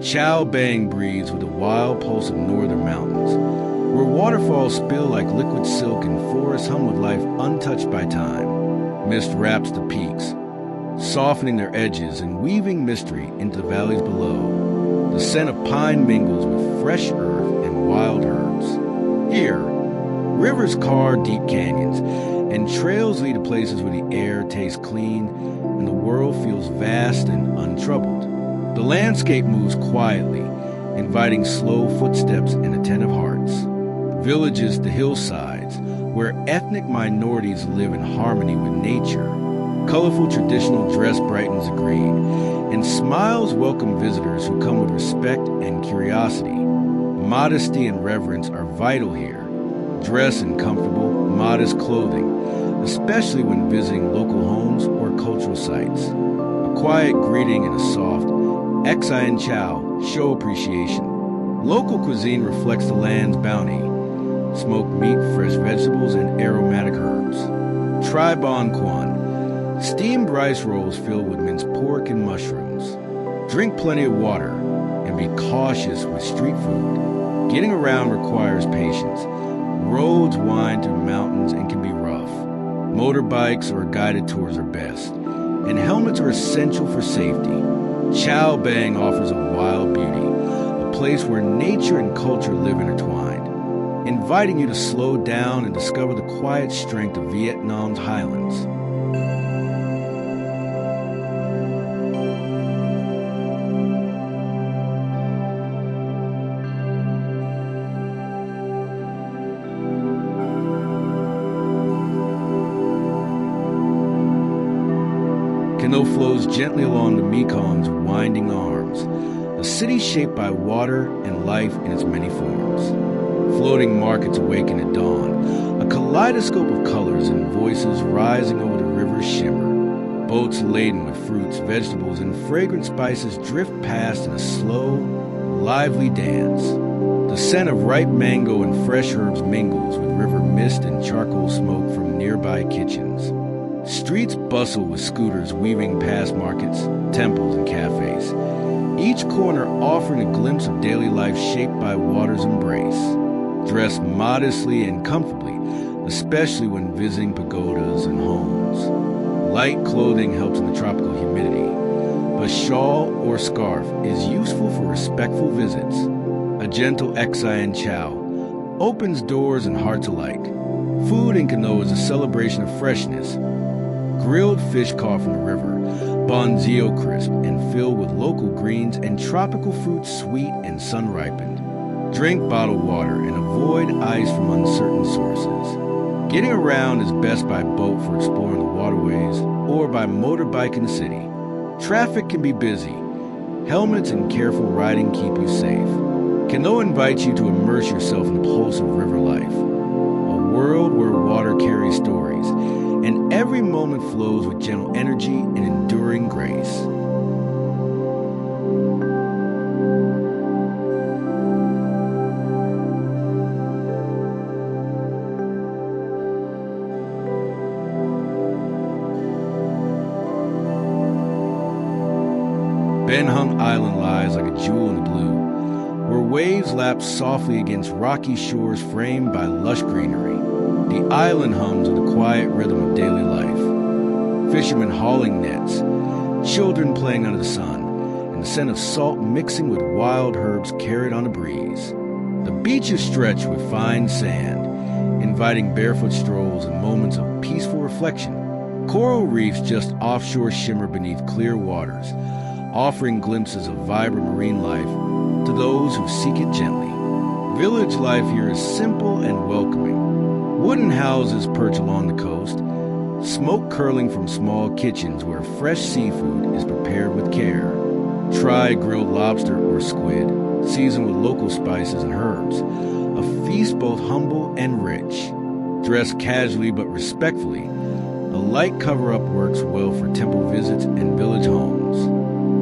Chao Bang breathes with the wild pulse of northern mountains, where waterfalls spill like liquid silk and forests hum with life untouched by time. Mist wraps the peaks, softening their edges and weaving mystery into the valleys below. The scent of pine mingles with fresh earth and wild herbs. Here, rivers carve deep canyons, and trails lead to places where the air tastes clean and the world feels vast and untroubled. The landscape moves quietly, inviting slow footsteps and attentive hearts. Villages to hillsides, where ethnic minorities live in harmony with nature. Colorful traditional dress brightens the green, and smiles welcome visitors who come with respect and curiosity. Modesty and reverence are vital here. Dress in comfortable, modest clothing, especially when visiting local homes or cultural sites. A quiet greeting and a soft Xi and Chow show appreciation. Local cuisine reflects the land's bounty: smoked meat, fresh vegetables, and aromatic herbs. Try Bon Quan, steamed rice rolls filled with minced pork and mushrooms. Drink plenty of water and be cautious with street food. Getting around requires patience. Roads wind through mountains and can be rough. Motorbikes or guided tours are best, and helmets are essential for safety. Chao Bang offers a wild beauty, a place where nature and culture live intertwined, inviting you to slow down and discover the quiet strength of Vietnam's highlands. Canoe flows gently along the Mekong's winding arms, a city shaped by water and life in its many forms. Floating markets awaken at dawn, a kaleidoscope of colors and voices rising over the river's shimmer. Boats laden with fruits, vegetables, and fragrant spices drift past in a slow, lively dance. The scent of ripe mango and fresh herbs mingles with river mist and charcoal smoke from nearby kitchens. Streets bustle with scooters weaving past markets, temples, and cafes, each corner offering a glimpse of daily life shaped by water's embrace. Dress modestly and comfortably, especially when visiting pagodas and homes. Light clothing helps in the tropical humidity, but shawl or scarf is useful for respectful visits. A gentle Xi and Chow opens doors and hearts alike. Food in Canoe is a celebration of freshness. Grilled fish caught from the river, bonzio crisp and filled with local greens, and tropical fruits sweet and sun-ripened. Drink bottled water and avoid ice from uncertain sources. Getting around is best by boat for exploring the waterways or by motorbike in the city. Traffic can be busy. Helmets and careful riding keep you safe. Cano invites you to immerse yourself in the pulse of river life, a world where water carries stories, and every moment flows with gentle energy and enduring grace. Ben Hung Island lies like a jewel in the blue, where waves lap softly against rocky shores framed by lush greenery. The island hums with the quiet rhythm of daily life. Fishermen hauling nets, children playing under the sun, and the scent of salt mixing with wild herbs carried on a breeze. The beach is stretched with fine sand, inviting barefoot strolls and moments of peaceful reflection. Coral reefs just offshore shimmer beneath clear waters, offering glimpses of vibrant marine life to those who seek it gently. Village life here is simple and welcoming. Wooden houses perch along the coast, smoke curling from small kitchens where fresh seafood is prepared with care. Try grilled lobster or squid, seasoned with local spices and herbs, a feast both humble and rich. Dressed casually but respectfully, a light cover-up works well for temple visits and village homes.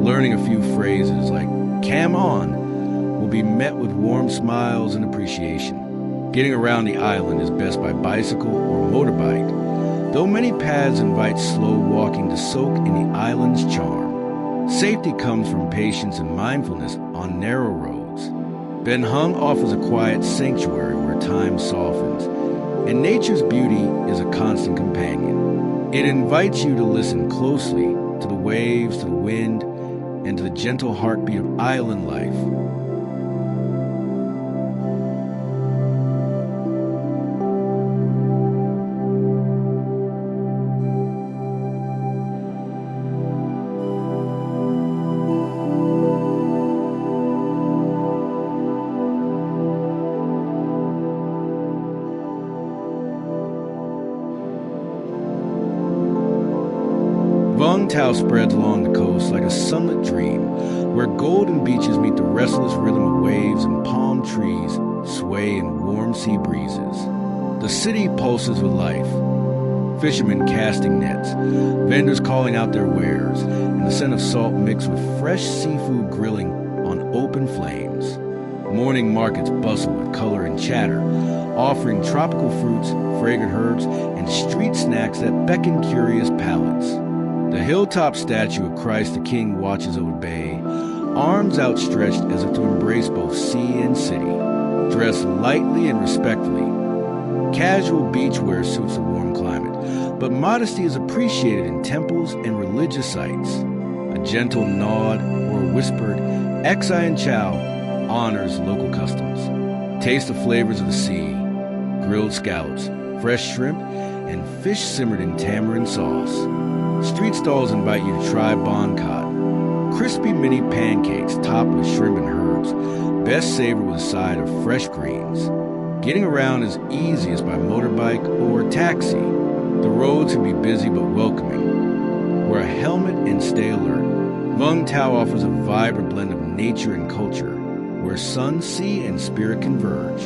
Learning a few phrases like "Cam on" will be met with warm smiles and appreciation. Getting around the island is best by bicycle or motorbike, though many paths invite slow walking to soak in the island's charm. Safety comes from patience and mindfulness on narrow roads. Ben Hung offers a quiet sanctuary where time softens, and nature's beauty is a constant companion. It invites you to listen closely to the waves, to the wind, and to the gentle heartbeat of island life. Vung Tau spreads along the coast like a sunlit dream, where golden beaches meet the restless rhythm of waves and palm trees sway in warm sea breezes. The city pulses with life. Fishermen casting nets, vendors calling out their wares, and the scent of salt mixed with fresh seafood grilling on open flames. Morning markets bustle with color and chatter, offering tropical fruits, fragrant herbs, and street snacks that beckon curious palates. The hilltop statue of Christ the King watches over the bay, arms outstretched as if to embrace both sea and city. Dressed lightly and respectfully, casual beachwear suits the warm climate, but modesty is appreciated in temples and religious sites. A gentle nod or a whispered "Exai and Chow" honors local customs. Taste the flavors of the sea, grilled scallops, fresh shrimp, and fish simmered in tamarind sauce. Street stalls invite you to try bonkat, crispy mini pancakes topped with shrimp and herbs, best savored with a side of fresh greens. Getting around is easiest by motorbike or taxi. The roads can be busy but welcoming. Wear a helmet and stay alert. Vung Tau offers a vibrant blend of nature and culture, where sun, sea, and spirit converge.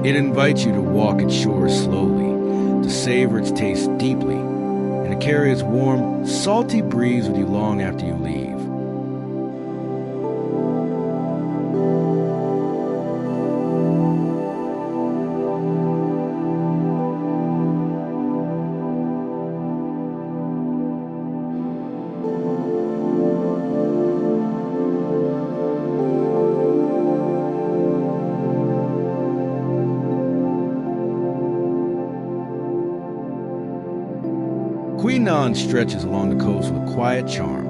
It invites you to walk its shores slowly, to savor its taste deeply, and to carry its warm, salty breeze with you long after you leave. Quy Nhon stretches along the coast with quiet charm,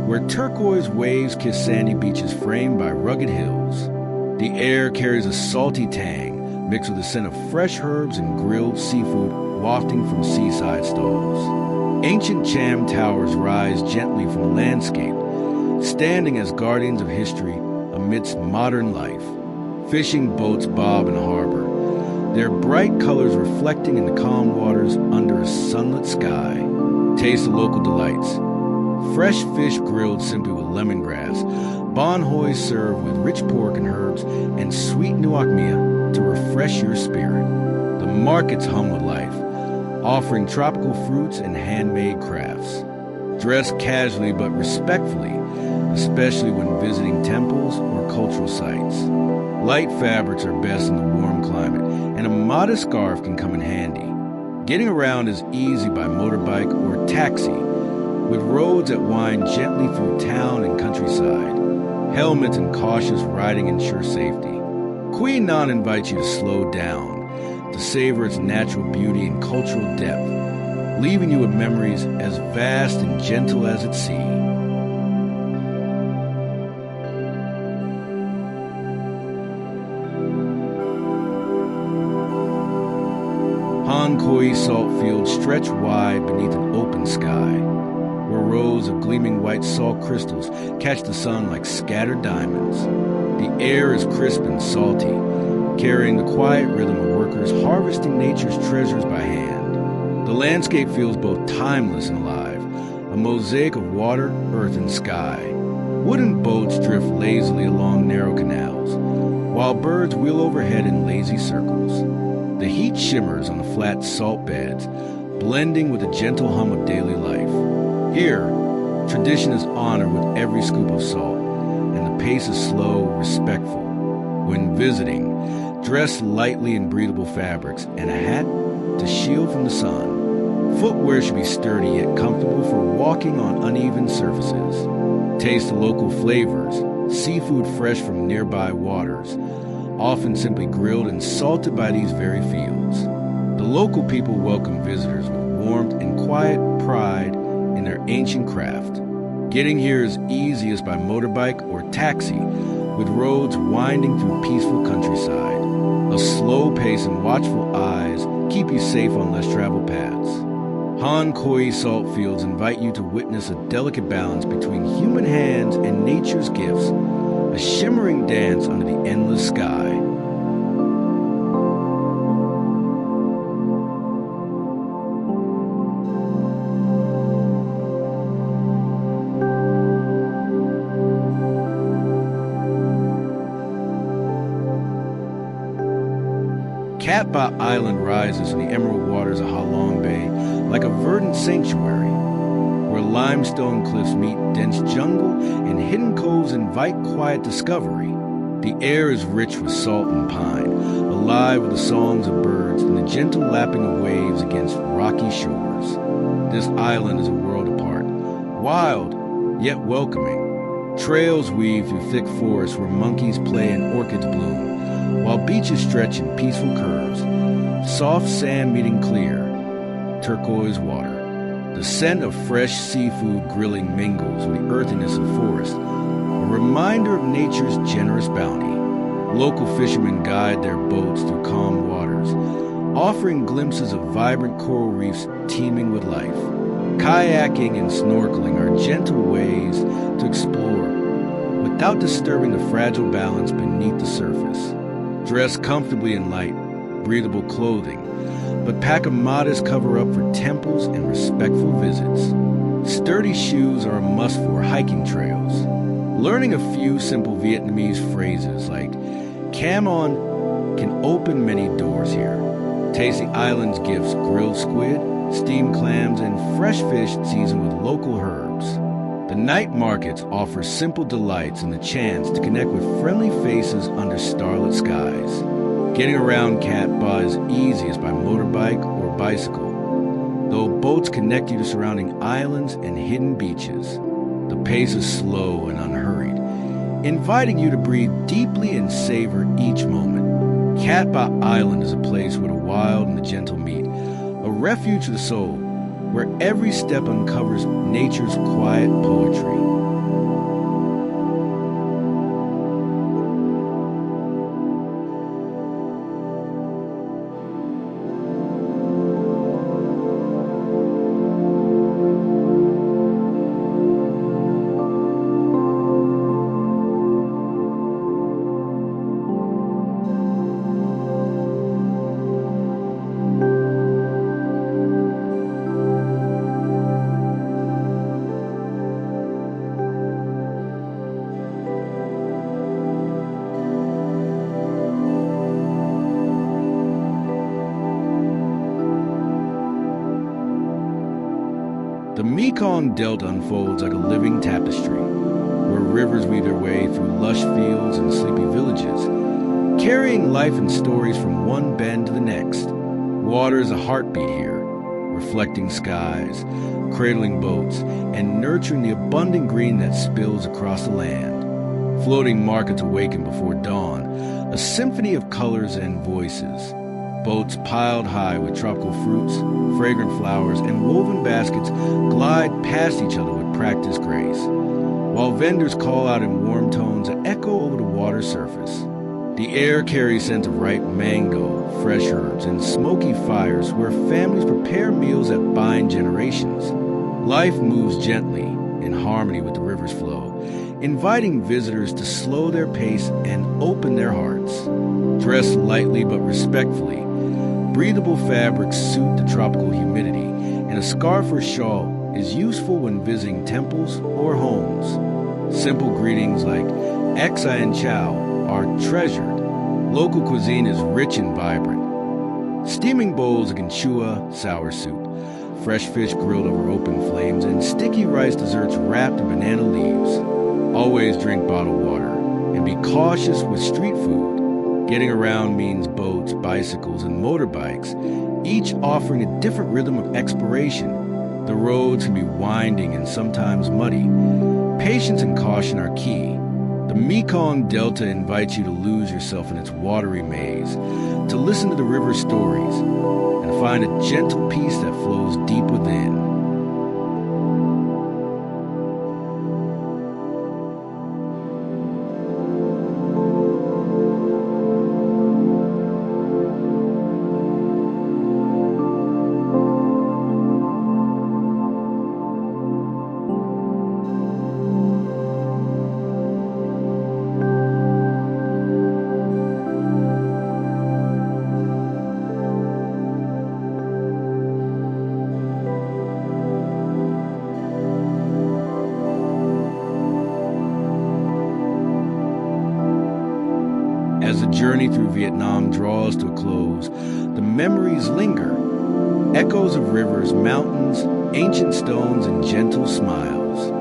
where turquoise waves kiss sandy beaches framed by rugged hills. The air carries a salty tang, mixed with the scent of fresh herbs and grilled seafood wafting from seaside stalls. Ancient cham towers rise gently from the landscape, standing as guardians of history amidst modern life. Fishing boats bob in the harbor, their bright colors reflecting in the calm waters under a sunlit sky. Taste the local delights. Fresh fish grilled simply with lemongrass, bonhoi served with rich pork and herbs, and sweet nuoc to refresh your spirit. The markets hum with life, offering tropical fruits and handmade crafts. Dress casually but respectfully, especially when visiting temples or cultural sites. Light fabrics are best in the warm climate, and a modest scarf can come in handy. Getting around is easy by motorbike or taxi, with roads that wind gently through town and countryside. Helmets and cautious riding ensure safety. Queen Nan invites you to slow down, to savor its natural beauty and cultural depth, leaving you with memories as vast and gentle as its sea. Khói salt fields stretch wide beneath an open sky, where rows of gleaming white salt crystals catch the sun like scattered diamonds. The air is crisp and salty, carrying the quiet rhythm of workers harvesting nature's treasures by hand. The landscape feels both timeless and alive, a mosaic of water, earth, and sky. Wooden boats drift lazily along narrow canals, while birds wheel overhead in lazy circles. The heat shimmers on the flat salt beds, blending with the gentle hum of daily life. Here, tradition is honored with every scoop of salt, and the pace is slow, respectful. When visiting, dress lightly in breathable fabrics and a hat to shield from the sun. Footwear should be sturdy yet comfortable for walking on uneven surfaces. Taste the local flavors, seafood fresh from nearby waters, often simply grilled and salted by these very fields. The local people welcome visitors with warmth and quiet pride in their ancient craft. Getting here is easiest by motorbike or taxi, with roads winding through peaceful countryside. A slow pace and watchful eyes keep you safe on less traveled paths. Khói salt fields invite you to witness a delicate balance between human hands and nature's gifts, a shimmering dance under the endless sky. Cat Ba Island rises in the emerald waters of Ha Long Bay like a verdant sanctuary, where limestone cliffs meet dense jungle and hidden coves invite quiet discovery. The air is rich with salt and pine, alive with the songs of birds and the gentle lapping of waves against rocky shores. This island is a world apart, wild yet welcoming. Trails weave through thick forests where monkeys play and orchids bloom, while beaches stretch in peaceful curves, soft sand meeting clear, turquoise water. The scent of fresh seafood grilling mingles with the earthiness of forest, a reminder of nature's generous bounty. Local fishermen guide their boats through calm waters, offering glimpses of vibrant coral reefs teeming with life. Kayaking and snorkeling are gentle ways to explore without disturbing the fragile balance beneath the surface. Dress comfortably in light, breathable clothing, but pack a modest cover-up for temples and respectful visits. Sturdy shoes are a must for hiking trails. Learning a few simple Vietnamese phrases like "Cam on" can open many doors here. Taste the island's gifts: grilled squid, steamed clams, and fresh fish seasoned with local herbs. The night markets offer simple delights and the chance to connect with friendly faces under starlit skies. Getting around Cat Ba is easiest by motorbike or bicycle, though boats connect you to surrounding islands and hidden beaches. The pace is slow and unhurried, inviting you to breathe deeply and savor each moment. Cat Ba Island is a place where the wild and the gentle meet, a refuge of the soul, where every step uncovers nature's quiet poetry. The Mekong Delta unfolds like a living tapestry, where rivers weave their way through lush fields and sleepy villages, carrying life and stories from one bend to the next. Water is a heartbeat here, reflecting skies, cradling boats, and nurturing the abundant green that spills across the land. Floating markets awaken before dawn, a symphony of colors and voices. Boats piled high with tropical fruits, fragrant flowers, and woven baskets glide past each other with practiced grace, while vendors call out in warm tones that echo over the water surface. The air carries scents of ripe mango, fresh herbs, and smoky fires where families prepare meals that bind generations. Life moves gently, in harmony with the river's flow, inviting visitors to slow their pace and open their hearts. Dressed lightly but respectfully, breathable fabrics suit the tropical humidity, and a scarf or shawl is useful when visiting temples or homes. Simple greetings like Xa and Chow are treasured. Local cuisine is rich and vibrant. Steaming bowls of ganchua, sour soup, fresh fish grilled over open flames, and sticky rice desserts wrapped in banana leaves. Always drink bottled water, and be cautious with street food. Getting around means boats, bicycles, and motorbikes, each offering a different rhythm of exploration. The roads can be winding and sometimes muddy. Patience and caution are key. The Mekong Delta invites you to lose yourself in its watery maze, to listen to the river's stories, and find a gentle peace that flows deep within. As the journey through Vietnam draws to a close, the memories linger. Echoes of rivers, mountains, ancient stones, and gentle smiles.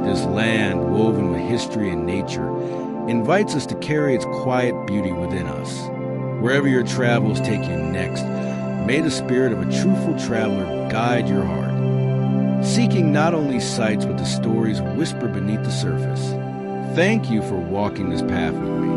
This land, woven with history and nature, invites us to carry its quiet beauty within us. Wherever your travels take you next, may the spirit of a truthful traveler guide your heart, seeking not only sights but the stories whispered beneath the surface. Thank you for walking this path with me.